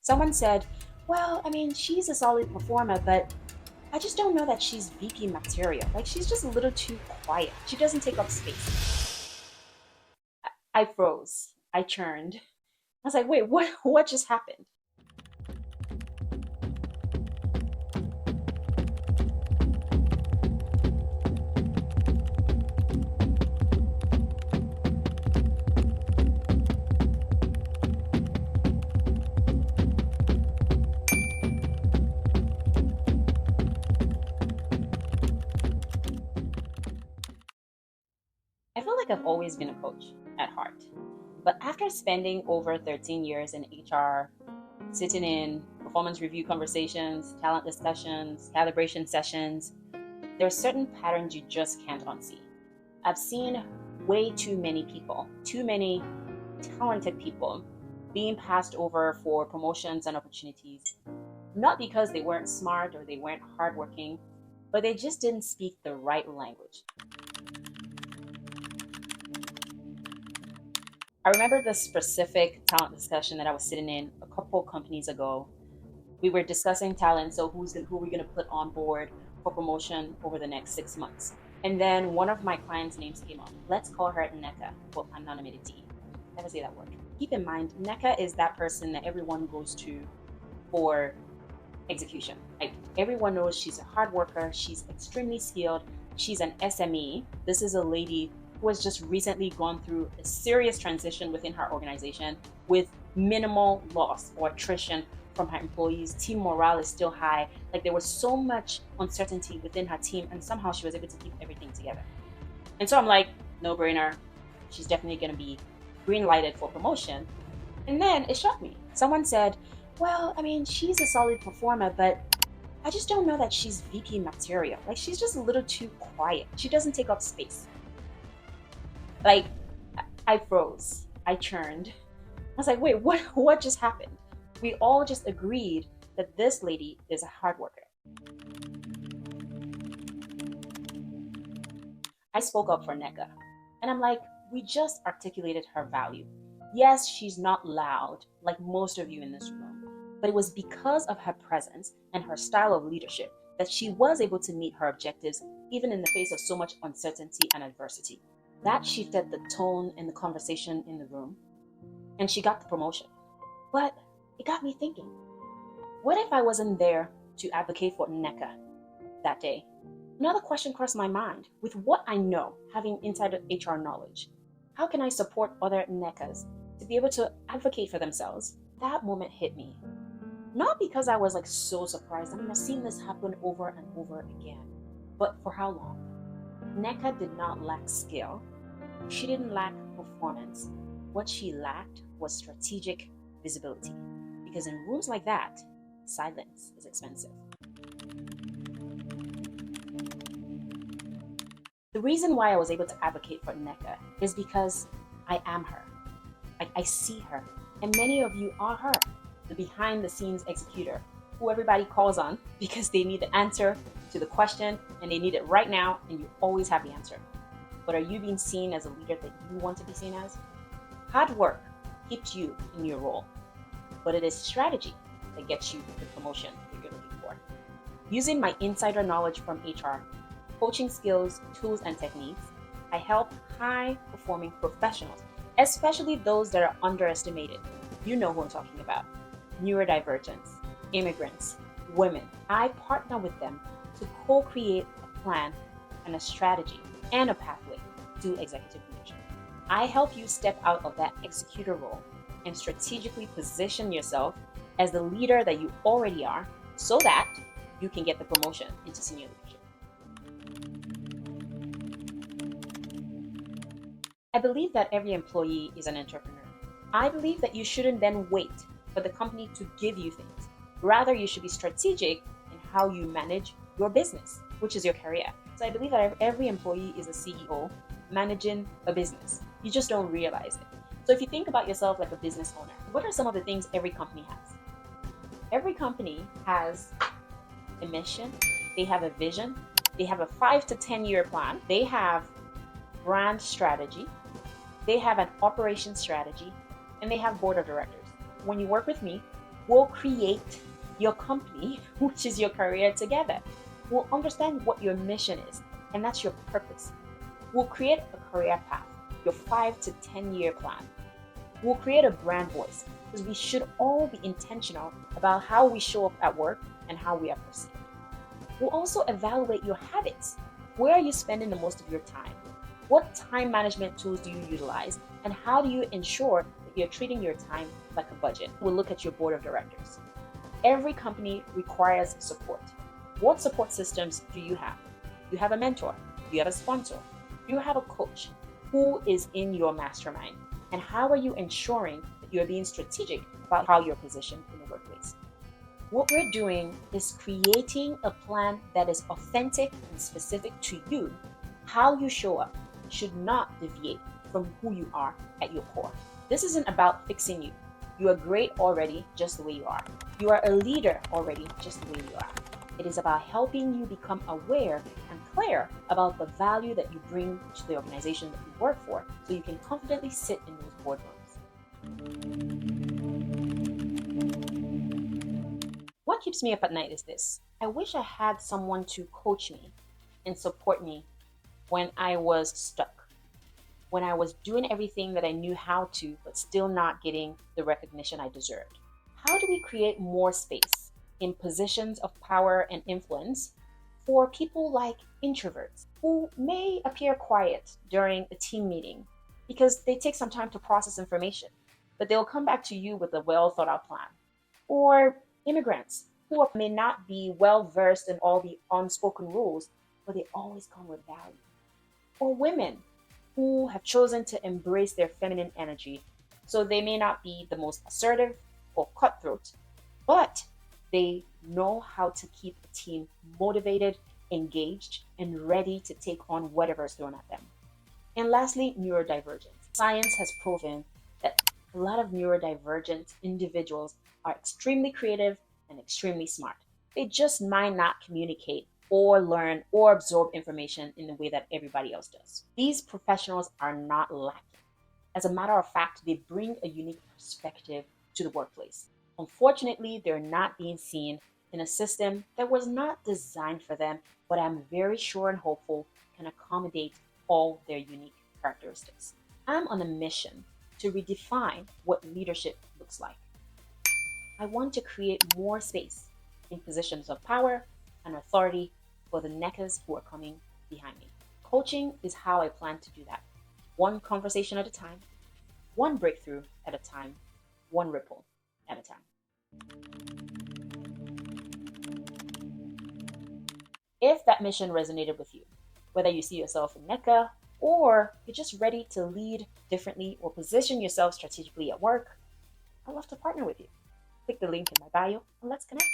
Someone said, well, I mean, she's a solid performer, but I just don't know that she's VP material. Like, she's just a little too quiet. She doesn't take up space. I froze. I churned. I was like, wait, what just happened? I feel like I've always been a coach at heart. But after spending over 13 years in HR, sitting in performance review conversations, talent discussions, calibration sessions, there are certain patterns you just can't unsee. I've seen way too many people, too many talented people being passed over for promotions and opportunities, not because they weren't smart or they weren't hardworking, but they just didn't speak the right language. I remember the specific talent discussion that I was sitting in a couple companies ago. We were discussing talent, so who we're going to put on board for promotion over the next 6 months. And then one of my clients' names came up. Let's call her Nneka for anonymity. Never say that word. Keep in mind, Nneka is that person that everyone goes to for execution. Like, everyone knows she's a hard worker, she's extremely skilled, she's an SME. This is a lady who has just recently gone through a serious transition within her organization with minimal loss or attrition from her employees. Team morale is still high. Like, there was so much uncertainty within her team, and somehow she was able to keep everything together. And so I'm like, no brainer. She's definitely going to be green lighted for promotion. And then it shocked me. Someone said, well, I mean, she's a solid performer, but I just don't know that she's VP material. Like, she's just a little too quiet. She doesn't take up space. Like, I froze. I churned. I was like, wait, what just happened? We all just agreed that this lady is a hard worker. I spoke up for Nneka. And I'm like, we just articulated her value. Yes, she's not loud like most of you in this room, but it was because of her presence and her style of leadership that she was able to meet her objectives even in the face of so much uncertainty and adversity. That shifted the tone and the conversation in the room, and she got the promotion. But it got me thinking, what if I wasn't there to advocate for Nneka that day? Another question crossed my mind. With what I know, having insider HR knowledge, how can I support other Nnekas to be able to advocate for themselves? That moment hit me. Not because I was like so surprised. I mean, I've seen this happen over and over again. But for how long? Nneka did not lack skill. She didn't lack performance. What she lacked was strategic visibility. Because in rooms like that, silence is expensive. The reason why I was able to advocate for Nneka is because I am her. I see her. And many of you are her, the behind the scenes executor who everybody calls on because they need the answer to the question and they need it right now, and you always have the answer. But are you being seen as a leader that you want to be seen as? Hard work keeps you in your role, but it is strategy that gets you the promotion that you're looking for. Using my insider knowledge from HR, coaching skills, tools, and techniques, I help high-performing professionals, especially those that are underestimated. You know who I'm talking about. Neurodivergents, immigrants, women. I partner with them to co-create a plan and a strategy and a pathway to executive leadership. I help you step out of that executor role and strategically position yourself as the leader that you already are so that you can get the promotion into senior leadership. I believe that every employee is an entrepreneur. I believe that you shouldn't then wait for the company to give you things. Rather, you should be strategic in how you manage your business, which is your career. So I believe that every employee is a CEO managing a business. You just don't realize it. So if you think about yourself like a business owner, what are some of the things every company has? Every company has a mission, they have a vision, they have a 5 to 10 year plan, they have brand strategy, they have an operation strategy, and they have board of directors. When you work with me, We'll create your company, which is your career, together. We'll understand what your mission is, and that's your purpose. We'll create a career path, your 5 to 10 year plan. We'll create a brand voice because we should all be intentional about how we show up at work and how we are perceived. We'll also evaluate your habits. Where are you spending the most of your time? What time management tools do you utilize? And how do you ensure that you're treating your time like a budget? We'll look at your board of directors. Every company requires support. What support systems do you have? Do you have a mentor? Do you have a sponsor? Do you have a coach? Who is in your mastermind? And how are you ensuring that you're being strategic about how you're positioned in the workplace? What we're doing is creating a plan that is authentic and specific to you. How you show up should not deviate from who you are at your core. This isn't about fixing you. You are great already, just the way you are. You are a leader already, just the way you are. It is about helping you become aware and clear about the value that you bring to the organization that you work for, so you can confidently sit in those boardrooms. What keeps me up at night is this. I wish I had someone to coach me and support me when I was stuck, when I was doing everything that I knew how to, but still not getting the recognition I deserved. How do we create more space in positions of power and influence for people like introverts who may appear quiet during a team meeting because they take some time to process information, but they'll come back to you with a well thought out plan? Or immigrants who may not be well versed in all the unspoken rules, but they always come with value. Or women who have chosen to embrace their feminine energy, so they may not be the most assertive or cutthroat, but they know how to keep the team motivated, engaged, and ready to take on whatever is thrown at them. And lastly, neurodivergent. Science has proven that a lot of neurodivergent individuals are extremely creative and extremely smart. They just might not communicate or learn or absorb information in the way that everybody else does. These professionals are not lacking. As a matter of fact, they bring a unique perspective to the workplace. Unfortunately, they're not being seen in a system that was not designed for them, but I'm very sure and hopeful can accommodate all their unique characteristics. I'm on a mission to redefine what leadership looks like. I want to create more space in positions of power and authority for the Nnekas who are coming behind me. Coaching is how I plan to do that. One conversation at a time, one breakthrough at a time, one ripple at a time. If that mission resonated with you, whether you see yourself in Nneka or you're just ready to lead differently or position yourself strategically at work, I'd love to partner with you. Click the link in my bio and let's connect.